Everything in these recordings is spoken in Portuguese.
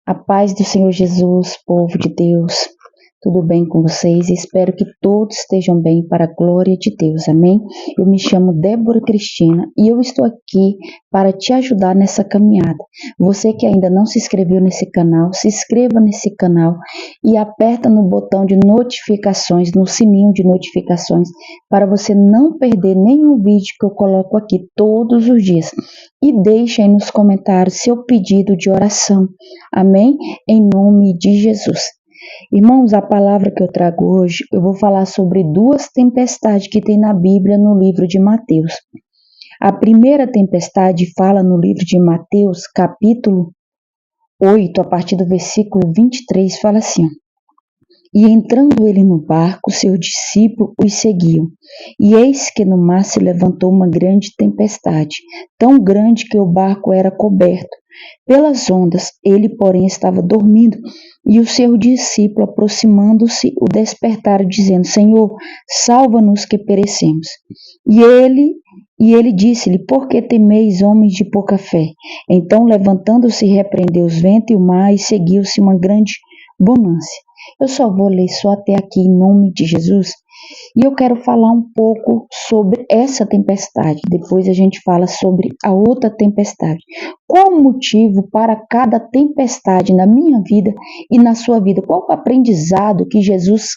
A paz do Senhor Jesus, povo de Deus, tudo bem com vocês? Espero que todos estejam bem para a glória de Deus, amém? Eu me chamo Débora Cristina e eu estou aqui para te ajudar nessa caminhada. Você que ainda não se inscreveu nesse canal, se inscreva nesse canal e aperta no botão de notificações, no sininho de notificações, para você não perder nenhum vídeo que eu coloco aqui todos os dias. E deixa aí nos comentários seu pedido de oração, amém? Em nome de Jesus. Irmãos, a palavra que eu trago hoje, eu vou falar sobre duas tempestades que tem na Bíblia no livro de Mateus. A primeira tempestade fala no livro de Mateus, capítulo 8, a partir do versículo 23, fala assim: E entrando ele no barco, seus discípulos os seguiam. E eis que no mar se levantou uma grande tempestade, tão grande que o barco era coberto pelas ondas. Ele, porém, estava dormindo. E o seu discípulo, aproximando-se, o despertaram, dizendo: Senhor, salva-nos que perecemos. E ele disse-lhe: Por que temeis, homens de pouca fé? Então, levantando-se, repreendeu os ventos e o mar, e seguiu-se uma grande bonança. Eu só vou ler só até aqui em nome de Jesus. E eu quero falar um pouco sobre essa tempestade. Depois a gente fala sobre a outra tempestade. Qual o motivo para cada tempestade na minha vida e na sua vida? Qual o aprendizado que Jesus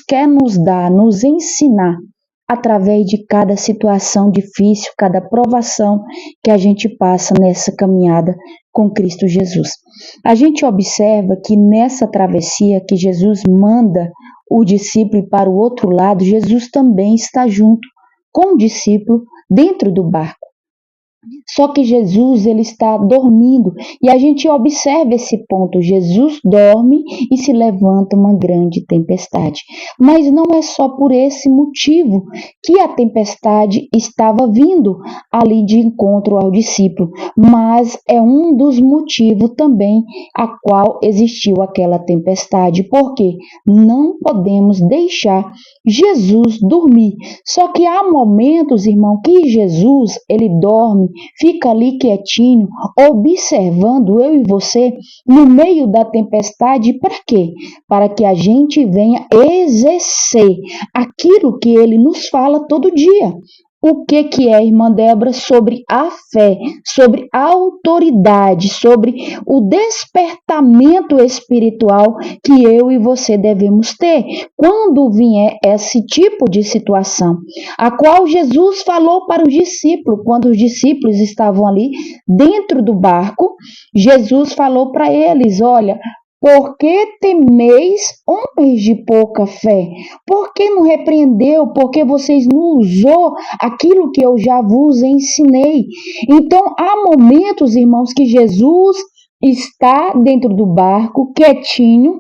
quer nos dar, nos ensinar através de cada situação difícil, cada provação que a gente passa nessa caminhada com Cristo Jesus? A gente observa que nessa travessia que Jesus manda o discípulo ir para o outro lado, Jesus também está junto com o discípulo dentro do barco. Só que Jesus, ele está dormindo, e a gente observa esse ponto: Jesus dorme e se levanta uma grande tempestade. Mas não é só por esse motivo que a tempestade estava vindo ali de encontro ao discípulo, mas é um dos motivos também a qual existiu aquela tempestade, porque não podemos deixar Jesus dormir. Só que há momentos, irmão, que Jesus, ele dorme, fica ali quietinho, observando eu e você no meio da tempestade. Para quê? Para que a gente venha exercer aquilo que ele nos fala todo dia. O que é, irmã Débora? Sobre a fé, sobre a autoridade, sobre o despertamento espiritual que eu e você devemos ter quando vier esse tipo de situação, a qual Jesus falou para os discípulos. Quando os discípulos estavam ali dentro do barco, Jesus falou para eles: olha, por que temeis, homens de pouca fé? Por que não repreendeu? Porque vocês não usou aquilo que eu já vos ensinei. Então, há momentos, irmãos, que Jesus está dentro do barco, quietinho,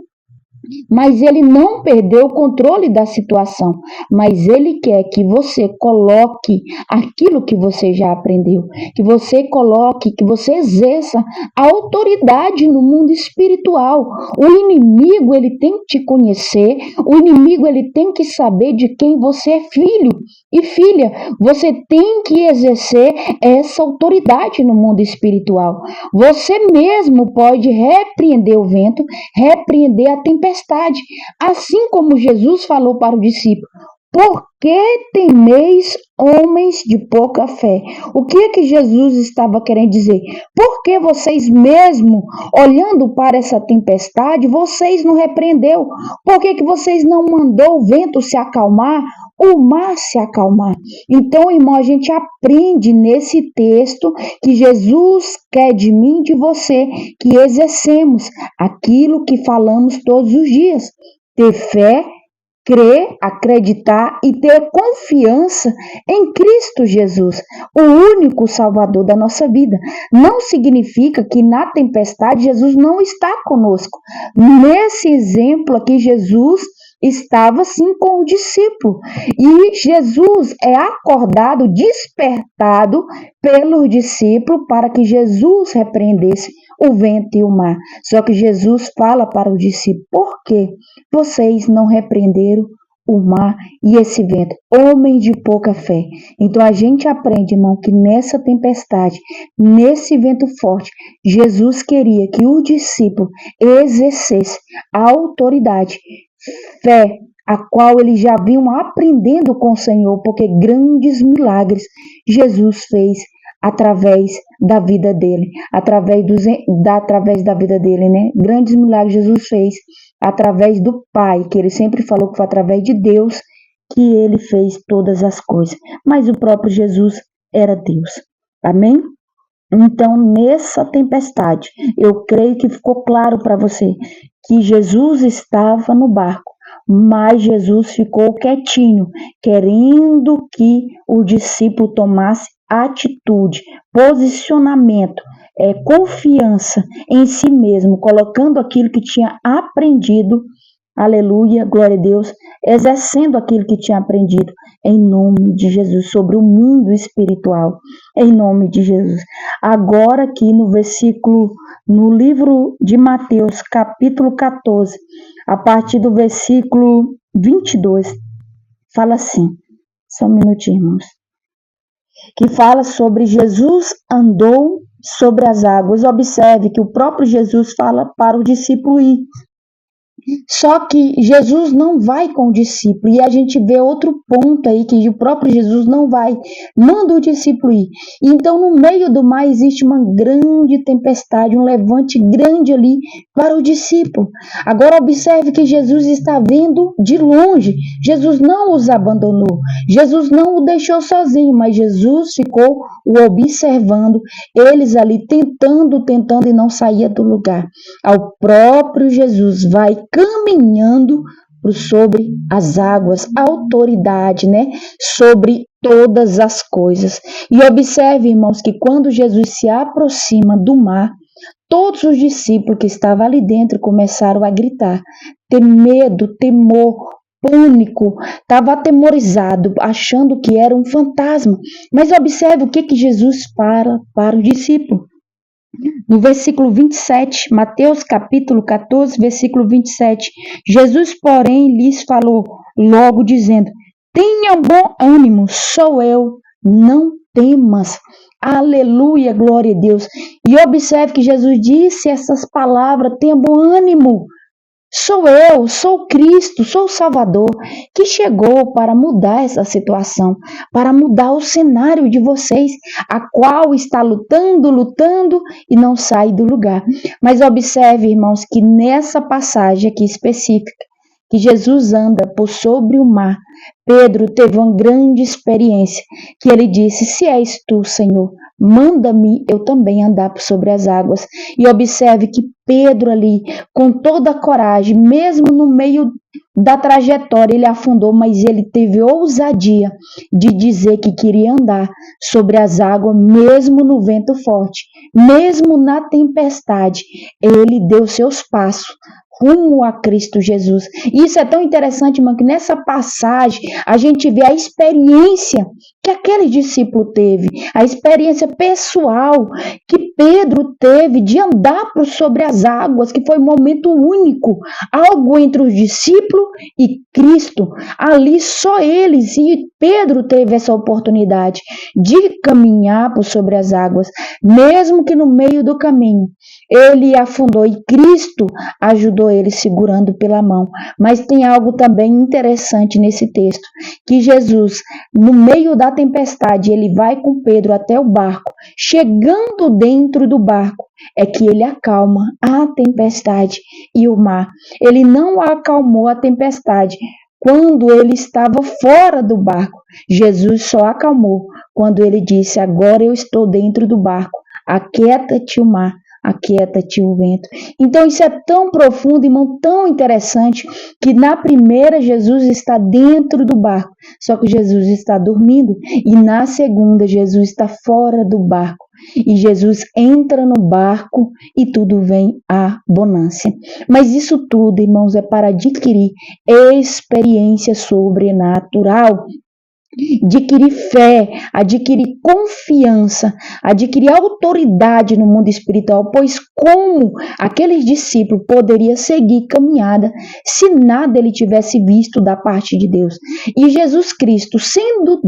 mas ele não perdeu o controle da situação, mas ele quer que você coloque aquilo que você já aprendeu, que você coloque, que você exerça a autoridade no mundo espiritual. O inimigo, ele tem que te conhecer, o inimigo, ele tem que saber de quem você é filho e filha. Você tem que exercer essa autoridade no mundo espiritual. Você mesmo pode repreender o vento, repreender a tempestade, assim como Jesus falou para o discípulo: por que temeis, homens de pouca fé? O que é que Jesus estava querendo dizer? Porque vocês mesmo, olhando para essa tempestade, vocês não repreendeu? Por que vocês não mandou o vento se acalmar, o mar se acalmar? Então, irmão, a gente aprende nesse texto que Jesus quer de mim e de você que exercemos aquilo que falamos todos os dias: ter fé, crer, acreditar e ter confiança em Cristo Jesus, o único Salvador da nossa vida. Não significa que na tempestade Jesus não está conosco. Nesse exemplo aqui, Jesus estava sim com o discípulo, e Jesus é acordado, despertado pelos discípulos para que Jesus repreendesse o vento e o mar. Só que Jesus fala para o discípulo: por que vocês não repreenderam o mar e esse vento, homem de pouca fé. Então a gente aprende, irmão, que nessa tempestade, nesse vento forte, Jesus queria que o discípulo exercesse a autoridade, fé, a qual eles já vinham aprendendo com o Senhor, porque grandes milagres Jesus fez através da vida dele, através da vida dele, né? Grandes milagres Jesus fez através do Pai, que ele sempre falou que foi através de Deus que ele fez todas as coisas. Mas o próprio Jesus era Deus. Amém? Então, nessa tempestade, eu creio que ficou claro para você que Jesus estava no barco, mas Jesus ficou quietinho, querendo que o discípulo tomasse atitude, posicionamento, confiança em si mesmo, colocando aquilo que tinha aprendido, aleluia, glória a Deus, exercendo aquilo que tinha aprendido, em nome de Jesus, sobre o mundo espiritual, em nome de Jesus. Agora aqui no livro de Mateus, capítulo 14, a partir do versículo 22, fala assim, só um minutinho, irmãos, que fala sobre Jesus andou sobre as águas. Observe que o próprio Jesus fala para o discípulo ir. Só que Jesus não vai com o discípulo, e a gente vê outro ponto aí que o próprio Jesus não vai, manda o discípulo ir. Então, no meio do mar existe uma grande tempestade, um levante grande ali para o discípulo. Agora, observe que Jesus está vendo de longe, Jesus não os abandonou, Jesus não o deixou sozinho, mas Jesus ficou o observando, eles ali tentando e não saía do lugar. Ao próprio Jesus vai caminhando sobre as águas, autoridade, né? Sobre todas as coisas. E observe, irmãos, que quando Jesus se aproxima do mar, todos os discípulos que estavam ali dentro começaram a gritar, ter medo, temor, pânico, estava atemorizado, achando que era um fantasma. Mas observe o que Jesus para o discípulo. No versículo 27, Mateus capítulo 14, versículo 27, Jesus, porém, lhes falou logo dizendo, tenham bom ânimo, sou eu, não temas. Aleluia, glória a Deus. E observe que Jesus disse essas palavras, tenha bom ânimo. Sou eu, sou Cristo, sou o Salvador, que chegou para mudar essa situação, para mudar o cenário de vocês, a qual está lutando e não sai do lugar. Mas observe, irmãos, que nessa passagem aqui específica, que Jesus anda por sobre o mar, Pedro teve uma grande experiência, que ele disse, se és tu, Senhor, manda-me eu também andar por sobre as águas. E observe que Pedro ali, com toda a coragem, mesmo no meio da trajetória, ele afundou, mas ele teve ousadia de dizer que queria andar sobre as águas, mesmo no vento forte, mesmo na tempestade. Ele deu seus passos rumo a Cristo Jesus. E isso é tão interessante, irmão, que nessa passagem a gente vê a experiência que aquele discípulo teve, a experiência pessoal que Pedro teve de andar por sobre as águas, que foi um momento único, algo entre os discípulos e Cristo. Ali só eles, e Pedro teve essa oportunidade de caminhar por sobre as águas, mesmo que no meio do caminho ele afundou e Cristo ajudou ele segurando pela mão. Mas tem algo também interessante nesse texto, que Jesus, no meio da tempestade, ele vai com Pedro até o barco. Chegando dentro do barco, é que ele acalma a tempestade e o mar. Ele não acalmou a tempestade quando ele estava fora do barco. Jesus só acalmou quando ele disse, agora eu estou dentro do barco. Aquieta-te o mar, aquieta-te o vento. Então isso é tão profundo, irmão, tão interessante, que na primeira Jesus está dentro do barco, só que Jesus está dormindo, e na segunda Jesus está fora do barco, e Jesus entra no barco e tudo vem à bonança. Mas isso tudo, irmãos, é para adquirir experiência sobrenatural. adquirir fé, adquirir confiança, adquirir autoridade no mundo espiritual, pois como aqueles discípulos poderiam seguir caminhada se nada ele tivesse visto da parte de Deus. E Jesus Cristo, sendo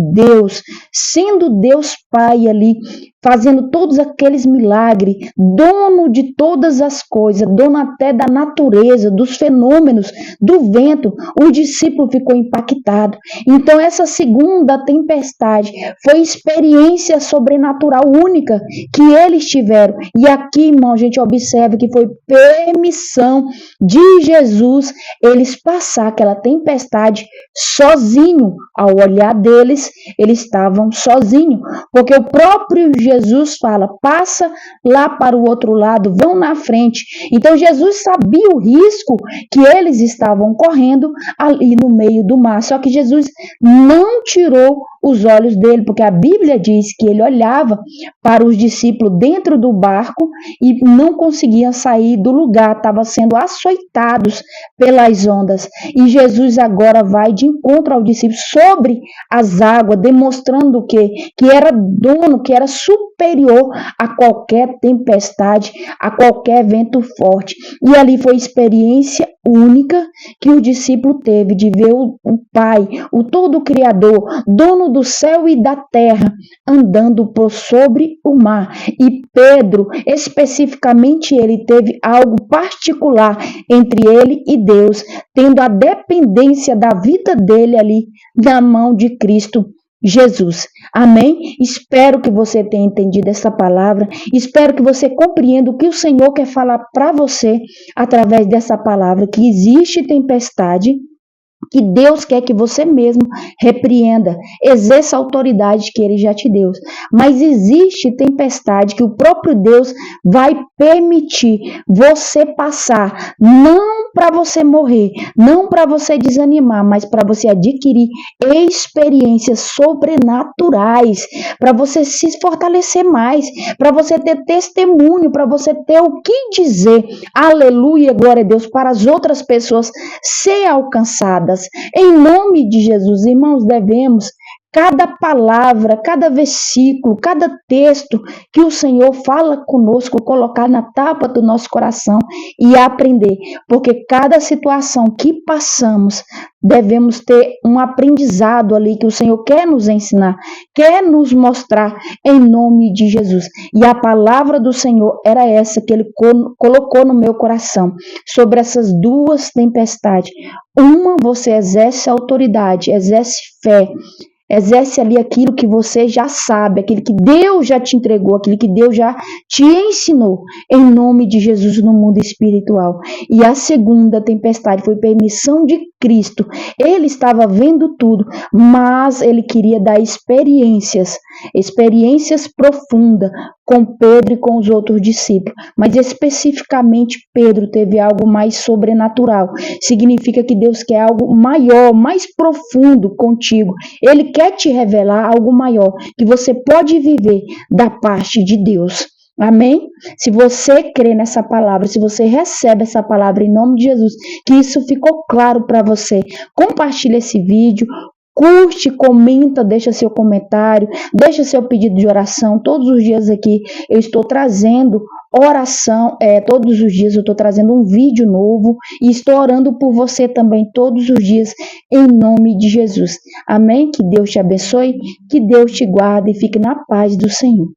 Deus Pai ali, fazendo todos aqueles milagres, dono de todas as coisas, dono até da natureza, dos fenômenos, do vento, o discípulo ficou impactado. Então essa segunda tempestade foi experiência sobrenatural única que eles tiveram. E aqui, irmão, a gente observa que foi permissão de Jesus eles passar aquela tempestade sozinho. Ao olhar deles, eles estavam sozinhos, porque o próprio Jesus fala, passa lá para o outro lado, vão na frente. Então Jesus sabia o risco que eles estavam correndo ali no meio do mar, só que Jesus não tirou os olhos dele, porque a Bíblia diz que ele olhava para os discípulos dentro do barco e não conseguiam sair do lugar, estavam sendo açoitados pelas ondas. E Jesus agora vai de encontro ao discípulo sobre as águas, demonstrando que era dono, que era superior a qualquer tempestade, a qualquer vento forte. E ali foi experiência única que o discípulo teve de ver o Pai, o todo Criador, dono do céu e da terra, andando por sobre o mar. E Pedro, especificamente ele, teve algo particular entre ele e Deus, tendo a dependência da vida dele ali na mão de Cristo Jesus. Amém? Espero que você tenha entendido essa palavra. Espero que você compreenda o que o Senhor quer falar para você através dessa palavra, que existe tempestade, que Deus quer que você mesmo repreenda, exerça a autoridade que Ele já te deu. Mas existe tempestade que o próprio Deus vai permitir você passar, não para você morrer, não para você desanimar, mas para você adquirir experiências sobrenaturais, para você se fortalecer mais, para você ter testemunho, para você ter o que dizer, aleluia, glória a Deus, para as outras pessoas ser alcançadas. Em nome de Jesus, irmãos, devemos cada palavra, cada versículo, cada texto que o Senhor fala conosco, colocar na tapa do nosso coração e aprender, porque cada situação que passamos, devemos ter um aprendizado ali que o Senhor quer nos ensinar, quer nos mostrar em nome de Jesus. E a palavra do Senhor era essa que Ele colocou no meu coração, sobre essas duas tempestades. Uma, você exerce autoridade, exerce fé, exerce ali aquilo que você já sabe, aquilo que Deus já te entregou, aquilo que Deus já te ensinou, em nome de Jesus no mundo espiritual. E a segunda tempestade foi permissão de Cristo. Ele estava vendo tudo, mas ele queria dar experiências profundas com Pedro e com os outros discípulos. Mas especificamente Pedro teve algo mais sobrenatural. Significa que Deus quer algo maior, mais profundo contigo. Ele quer te revelar algo maior que você pode viver da parte de Deus. Amém? Se você crê nessa palavra, se você recebe essa palavra em nome de Jesus, que isso ficou claro para você, compartilhe esse vídeo, curte, comenta, deixa seu comentário, deixa seu pedido de oração. Todos os dias aqui eu estou trazendo oração, todos os dias eu estou trazendo um vídeo novo e estou orando por você também todos os dias em nome de Jesus. Amém? Que Deus te abençoe, que Deus te guarde e fique na paz do Senhor.